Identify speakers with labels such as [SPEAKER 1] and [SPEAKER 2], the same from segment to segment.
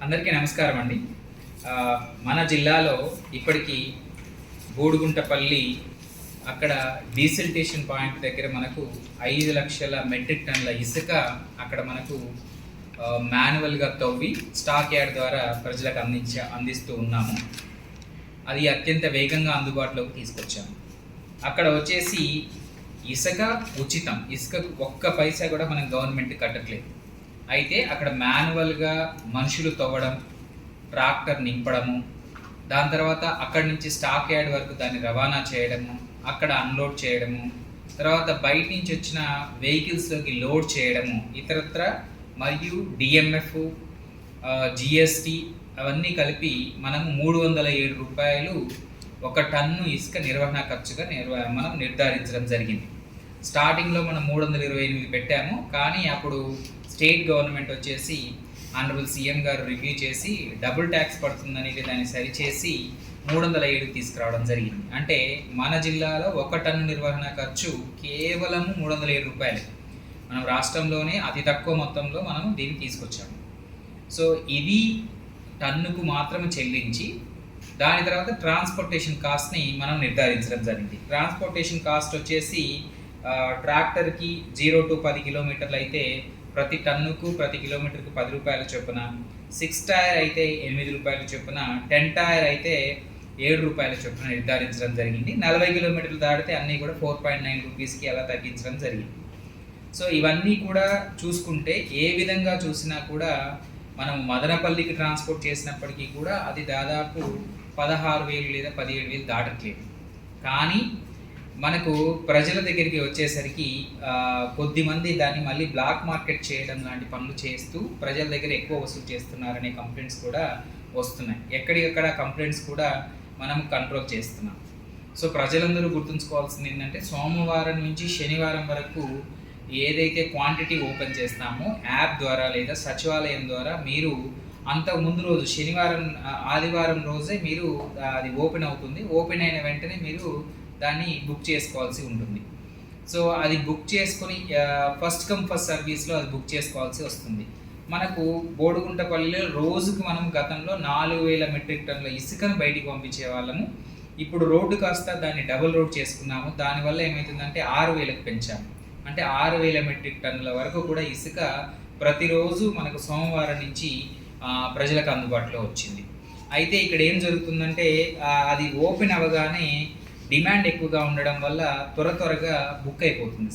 [SPEAKER 1] అందరికీ నమస్కారం అండి. మన జిల్లాలో ఇప్పటికీ బోడుగుంటపల్లి అక్కడ డీసిల్టేషన్ పాయింట్ దగ్గర మనకు 5 లక్షల మెట్రిక్ టన్నుల ఇసుక అక్కడ మనకు మాన్యువల్గా తవ్వి స్టాక్ యార్డ్ ద్వారా ప్రజలకు అందిస్తూ ఉన్నాము. అది అత్యంత వేగంగా అందుబాటులోకి తీసుకొచ్చాము. అక్కడ వచ్చేసి ఇసుక ఉచితం, ఇసుకకు ఒక్క పైసా కూడా మనం గవర్నమెంట్ కట్టట్లేదు. అయితే అక్కడ మాన్యువల్గా మనుషులు తవ్వడం, ట్రాక్టర్ నింపడము, దాని తర్వాత అక్కడి నుంచి స్టాక్ యార్డ్ వరకు దాన్ని రవాణా చేయడము, అక్కడ అన్లోడ్ చేయడము, తర్వాత బయట నుంచి వచ్చిన వెహికల్స్లోకి లోడ్ చేయడము, ఇతరత్ర మరియు డిఎంఎఫ్, జిఎస్టీ అవన్నీ కలిపి మనము 307 రూపాయలు ఒక టన్ను ఇసుక నిర్వహణ ఖర్చుగా మనం నిర్ధారించడం జరిగింది. స్టార్టింగ్లో మనం 328 పెట్టాము, కానీ అప్పుడు స్టేట్ గవర్నమెంట్ వచ్చేసి ఆనరబుల్ సీఎం గారు రివ్యూ చేసి డబుల్ ట్యాక్స్ పడుతుందనేది దాన్ని సరిచేసి 307 తీసుకురావడం జరిగింది. అంటే మన జిల్లాలో ఒక టన్ను నిర్వహణ ఖర్చు కేవలం 307 రూపాయలు. మనం రాష్ట్రంలోనే అతి తక్కువ మొత్తంలో మనం దీన్ని తీసుకొచ్చాము. సో ఇది టన్నుకు మాత్రమే చెల్లించి దాని తర్వాత ట్రాన్స్పోర్టేషన్ కాస్ట్ని మనం నిర్ధారించడం జరిగింది. ట్రాన్స్పోర్టేషన్ కాస్ట్ వచ్చేసి ట్రాక్టర్కి 0 to 10 కిలోమీటర్లు అయితే ప్రతి టన్నుకు ప్రతి కిలోమీటర్కి 10 రూపాయల చొప్పున, 6 టైర్ అయితే 8 రూపాయల చొప్పున, 10 టైర్ అయితే 7 రూపాయల చొప్పున నిర్ధారించడం జరిగింది. 40 కిలోమీటర్లు దాటితే అన్నీ కూడా 4.9 రూపీస్కి అలా తగ్గించడం జరిగింది. సో ఇవన్నీ కూడా చూసుకుంటే ఏ విధంగా చూసినా కూడా మనం మదనపల్లికి ట్రాన్స్పోర్ట్ చేసినప్పటికీ కూడా అది దాదాపు 16,000 లేదా 17,000 దాటట్లేదు. కానీ మనకు ప్రజల దగ్గరికి వచ్చేసరికి కొద్దిమంది దాన్ని మళ్ళీ బ్లాక్ మార్కెట్ చేయడం లాంటి పనులు చేస్తూ ప్రజల దగ్గర ఎక్కువ వసూలు చేస్తున్నారనే కంప్లైంట్స్ కూడా వస్తున్నాయి. ఎక్కడికక్కడ కంప్లైంట్స్ కూడా మనం కంట్రోల్ చేస్తున్నాం. సో ప్రజలందరూ గుర్తుంచుకోవాల్సింది ఏంటంటే సోమవారం నుంచి శనివారం వరకు ఏదైతే క్వాంటిటీ ఓపెన్ చేస్తామో యాప్ ద్వారా లేదా సచివాలయం ద్వారా మీరు అంతకు ముందు రోజు శనివారం ఆదివారం రోజే మీరు అది ఓపెన్ అవుతుంది. ఓపెన్ అయిన వెంటనే మీరు దాన్ని బుక్ చేసుకోవాల్సి ఉంటుంది. సో అది బుక్ చేసుకొని ఫస్ట్ కమ్ ఫస్ట్ సర్వీస్లో అది బుక్ చేసుకోవాల్సి వస్తుంది. మనకు బోడుగుంటపల్లిలో రోజుకు మనం గతంలో 4,000 మెట్రిక్ టన్నుల ఇసుకను బయటికి పంపించే వాళ్ళము. ఇప్పుడు రోడ్డు కాస్త దాన్ని డబుల్ రోడ్ చేసుకున్నాము. దానివల్ల ఏమవుతుందంటే 6,000కు పెంచాము. అంటే 6,000 మెట్రిక్ టన్నుల వరకు కూడా ఇసుక ప్రతిరోజు మనకు సోమవారం నుంచి ప్రజలకు అందుబాటులో వచ్చింది. అయితే ఇక్కడ ఏం జరుగుతుందంటే అది ఓపెన్ అవ్వగానే డిమాండ్ ఎక్కువగా ఉండడం వల్ల త్వరగా బుక్ అయిపోతుంది.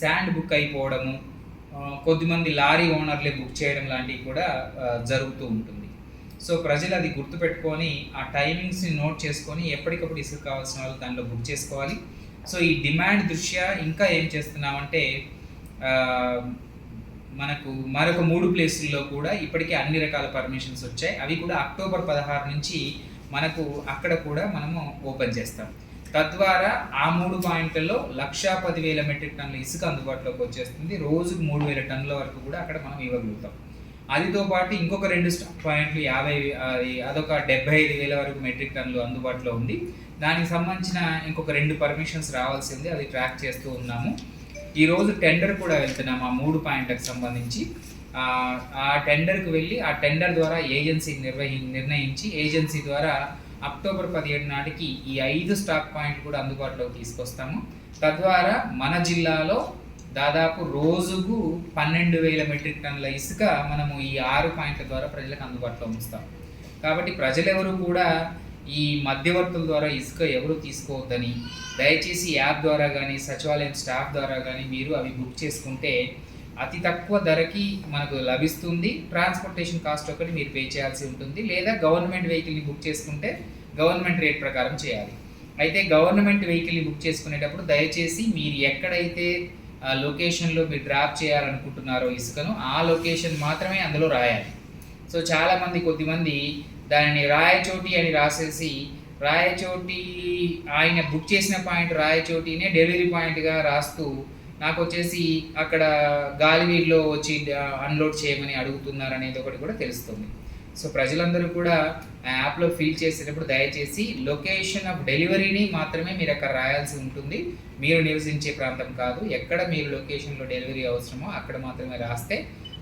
[SPEAKER 1] శాండ్ బుక్ అయిపోవడము, కొద్దిమంది లారీ ఓనర్లే బుక్ చేయడం లాంటివి కూడా జరుగుతూ ఉంటుంది. సో ప్రజలు అది గుర్తుపెట్టుకొని ఆ టైమింగ్స్ని నోట్ చేసుకొని ఎప్పటికప్పుడు ఇసుక కావాల్సిన వాళ్ళు దానిలో బుక్ చేసుకోవాలి. సో ఈ డిమాండ్ దృష్ట్యా ఇంకా ఏం చేస్తున్నామంటే మనకు మరొక 3 ప్లేసుల్లో కూడా ఇప్పటికే అన్ని రకాల పర్మిషన్స్ వచ్చాయి. అవి కూడా అక్టోబర్ 16 నుంచి మనకు అక్కడ కూడా మనము ఓపెన్ చేస్తాం. తద్వారా ఆ 3 పాయింట్లలో 1,10,000 మెట్రిక్ టన్నుల ఇసుక అందుబాటులోకి వచ్చేస్తుంది. రోజుకు 3,000 టన్నుల వరకు కూడా అక్కడ మనం ఇవ్వగలుగుతాం. అదితో పాటు ఇంకొక 2 స్టాక్ పాయింట్లు అదొక 75,000 వరకు మెట్రిక్ టన్నులు అందుబాటులో ఉంది. దానికి సంబంధించిన ఇంకొక 2 పర్మిషన్స్ రావాల్సి ఉంది. అది ట్రాక్ చేస్తూ ఉన్నాము. ఈరోజు టెండర్ కూడా వెళ్తున్నాము ఆ 3 పాయింట్లకు సంబంధించి. ఆ టెండర్కి వెళ్ళి ఆ టెండర్ ద్వారా ఏజెన్సీ నిర్ణయించి ఏజెన్సీ ద్వారా అక్టోబర్ 17 నాటికి ఈ 5 స్టాక్ పాయింట్ కూడా అందుబాటులోకి తీసుకొస్తాము. తద్వారా మన జిల్లాలో దాదాపు రోజుకు 12,000 మెట్రిక్ టన్నుల ఇసుక మనము ఈ 6 పాయింట్ల ద్వారా ప్రజలకు అందుబాటులో ఉంచుతాం. కాబట్టి ప్రజలెవరూ కూడా ఈ మధ్యవర్తుల ద్వారా ఇసుక ఎవరు తీసుకోవద్దని, దయచేసి యాప్ ద్వారా కానీ సచివాలయం స్టాఫ్ ద్వారా కానీ మీరు అవి బుక్ చేసుకుంటే అతి తక్కువ ధరకి మనకు లభిస్తుంది. ట్రాన్స్పోర్టేషన్ కాస్ట్ ఒకటి మీరు పే చేయాల్సి ఉంటుంది, లేదా గవర్నమెంట్ వెహికల్ని బుక్ చేసుకుంటే గవర్నమెంట్ రేట్ ప్రకారం చేయాలి. అయితే గవర్నమెంట్ వెహికల్ని బుక్ చేసుకునేటప్పుడు దయచేసి మీరు ఎక్కడైతే లొకేషన్లో మీరు డ్రాప్ చేయాలనుకుంటున్నారో ఇసుకను ఆ లొకేషన్ మాత్రమే అందులో రాయాలి. సో చాలామంది కొద్దిమంది దానిని రాయచోటి అని రాసేసి రాయచోటి ఆయన బుక్ చేసిన పాయింట్ రాయచోటినే డెలివరీ పాయింట్గా రాస్తూ నాకు వచ్చేసి అక్కడ గాలివీడ్లో వచ్చి అన్లోడ్ చేయమని అడుగుతున్నారు అనేది ఒకటి కూడా తెలుస్తుంది. సో ప్రజలందరూ కూడా యాప్లో ఫిల్ చేసేటప్పుడు దయచేసి లొకేషన్ ఆఫ్ డెలివరీని మాత్రమే మీరు అక్కడ రాయాల్సి ఉంటుంది. మీరు నివసించే ప్రాంతం కాదు, ఎక్కడ మీరు లొకేషన్లో డెలివరీ అవసరమో అక్కడ మాత్రమే రాస్తే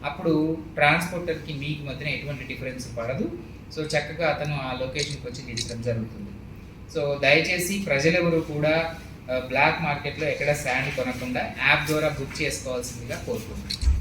[SPEAKER 1] అప్పుడు ట్రాన్స్పోర్టర్కి మీకు మధ్యన ఎటువంటి డిఫరెన్స్ పడదు. సో చక్కగా అతను ఆ లొకేషన్కి వచ్చి తీర్చడం జరుగుతుంది. సో దయచేసి ప్రజలెవరు కూడా బ్లాక్ మార్కెట్లో ఎక్కడ శాండ్ కొనకుండా యాప్ ద్వారా బుక్ చేసుకోవాల్సిందిగా కోరుకుంటున్నాను.